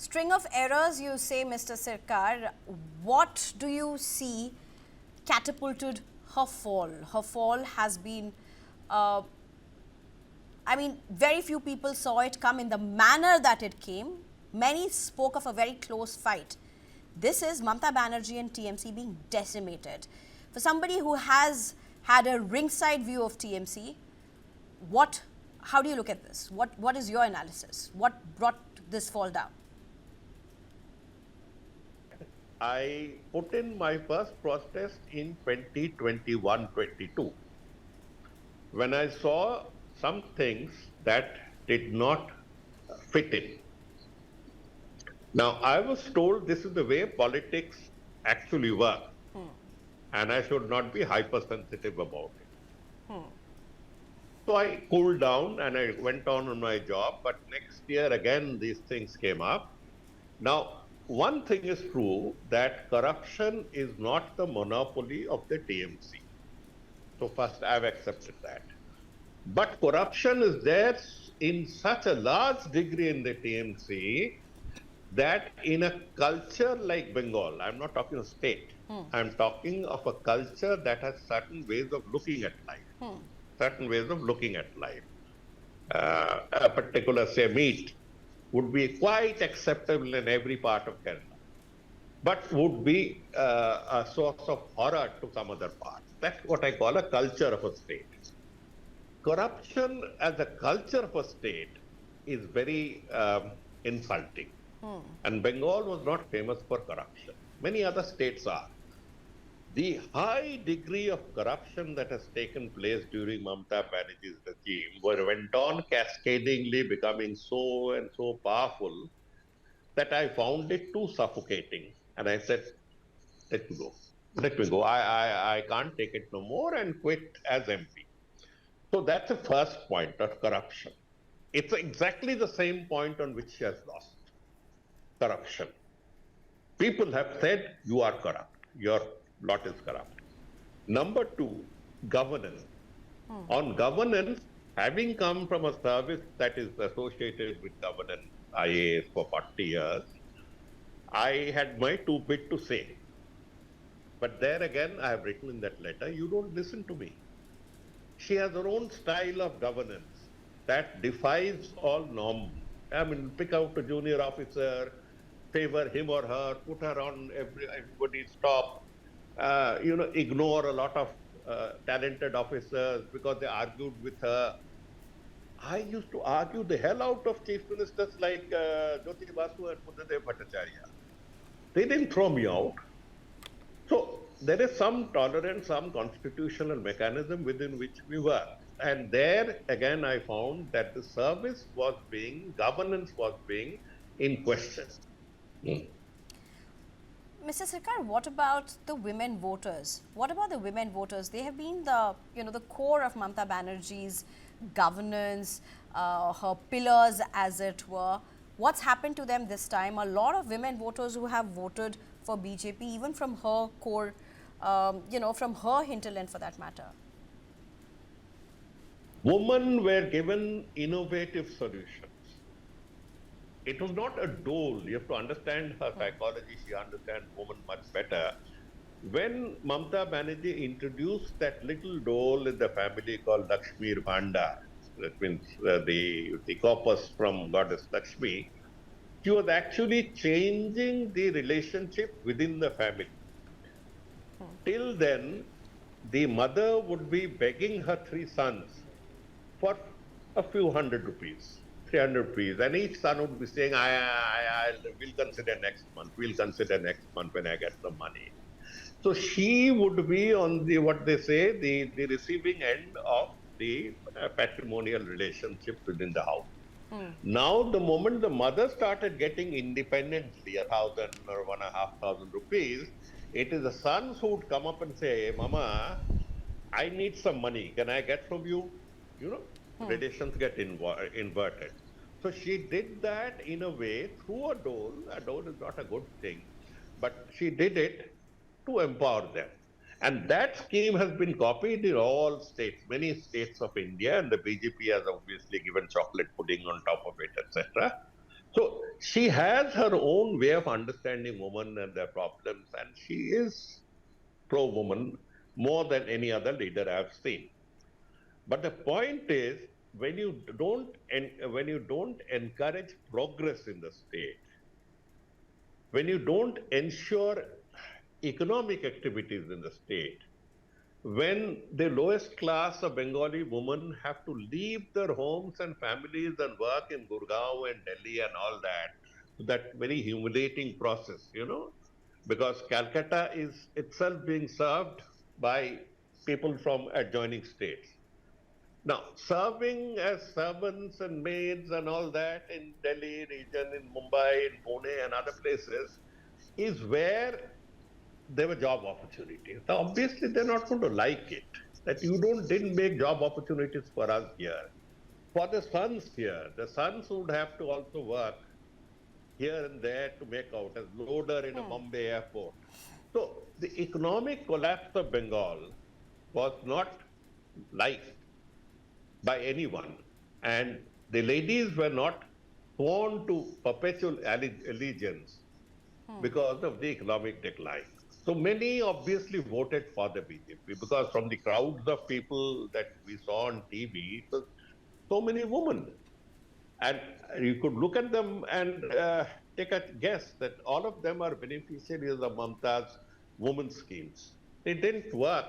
string of errors, you say, Mr. Sircar. What do you see catapulted her fall? Her fall has been, I mean, very few people saw it come in the manner that it came. Many spoke of a very close fight. This is Mamata Banerjee and TMC being decimated. For somebody who has had a ringside view of TMC, how do you look at this? What is your analysis? What brought this fall down? I put in my first protest in 2021-22 when I saw some things that did not fit in. Now, I was told this is the way politics actually work, and I should not be hypersensitive about it. So I cooled down and I went on my job, but next year again these things came up. Now, one thing is true, that corruption is not the monopoly of the TMC. So first I've accepted that. But corruption is there in such a large degree in the TMC that in a culture like Bengal, I'm not talking of state, I'm talking of a culture that has certain ways of looking at life. Certain ways of looking at life. A particular, say, meat would be quite acceptable in every part of Kerala, but would be a source of horror to some other parts. That's what I call a culture of a state. Corruption as a culture of a state is very insulting. And Bengal was not famous for corruption. Many other states are. The high degree of corruption that has taken place during Mamata Banerjee's regime went on cascadingly becoming so and so powerful that I found it too suffocating. And I said, let me go. Let me go. I can't take it no more, and quit as MP. So that's the first point of corruption. It's exactly the same point on which she has lost. Corruption. People have said, you are corrupt. Your lot is corrupt. Number two, governance. On governance, having come from a service that is associated with governance, IAS for 40 years, I had my two bit to say. But there again, I have written in that letter, you don't listen to me. She has her own style of governance that defies all norms. I mean, pick out a junior officer, favor him or her, put her on everybody's top, ignore a lot of talented officers because they argued with her. I used to argue the hell out of chief ministers like Jyoti Basu and Buddhadev Bhattacharya. They didn't throw me out. So there is some tolerance, some constitutional mechanism within which we work. And there again I found that the service was governance was being in question. Mr. Sircar, what about the women voters? What about the women voters? They have been the core of Mamata Banerjee's governance, her pillars, as it were. What's happened to them this time? A lot of women voters who have voted for BJP, even from her core, from her hinterland for that matter. Women were given innovative solutions. It was not a dole. You have to understand her psychology. She understands women much better. When Mamata Banerjee introduced that little dole in the family called Lakshmi Bhandar, that means the corpus from goddess Lakshmi, she was actually changing the relationship within the family. Till then, the mother would be begging her three sons for a few hundred rupees. 300 rupees, and each son would be saying, we'll consider next month, when I get some money. So she would be on the receiving end of the patrimonial relationship within the house. Now, the moment the mother started getting independently 1,000 or 1,500 rupees, it is the sons who would come up and say, Mama, I need some money. Can I get from you? Relations get inverted. So she did that in a way through a dole. A dole is not a good thing, but she did it to empower them. And that scheme has been copied in all states, many states of India, and the BJP has obviously given chocolate pudding on top of it, etc. So she has her own way of understanding women and their problems, and she is pro-woman more than any other leader I've seen. But the point is, when you don't encourage progress in the state, when you don't ensure economic activities in the state, when the lowest class of Bengali women have to leave their homes and families and work in Gurgaon and Delhi and all that very humiliating process, because Calcutta is itself being served by people from adjoining states. Now, serving as servants and maids and all that in Delhi region, in Mumbai, in Pune and other places is where there were job opportunities. Now, obviously, they're not going to like it. That you didn't make job opportunities for us here. For the sons here, the sons would have to also work here and there to make out as loader in a Bombay airport. So the economic collapse of Bengal was not liked by anyone. And the ladies were not sworn to perpetual allegiance because of the economic decline. So many obviously voted for the BJP because from the crowds of people that we saw on TV, it was so many women. And you could look at them and take a guess that all of them are beneficiaries of Mamata's women schemes. It didn't work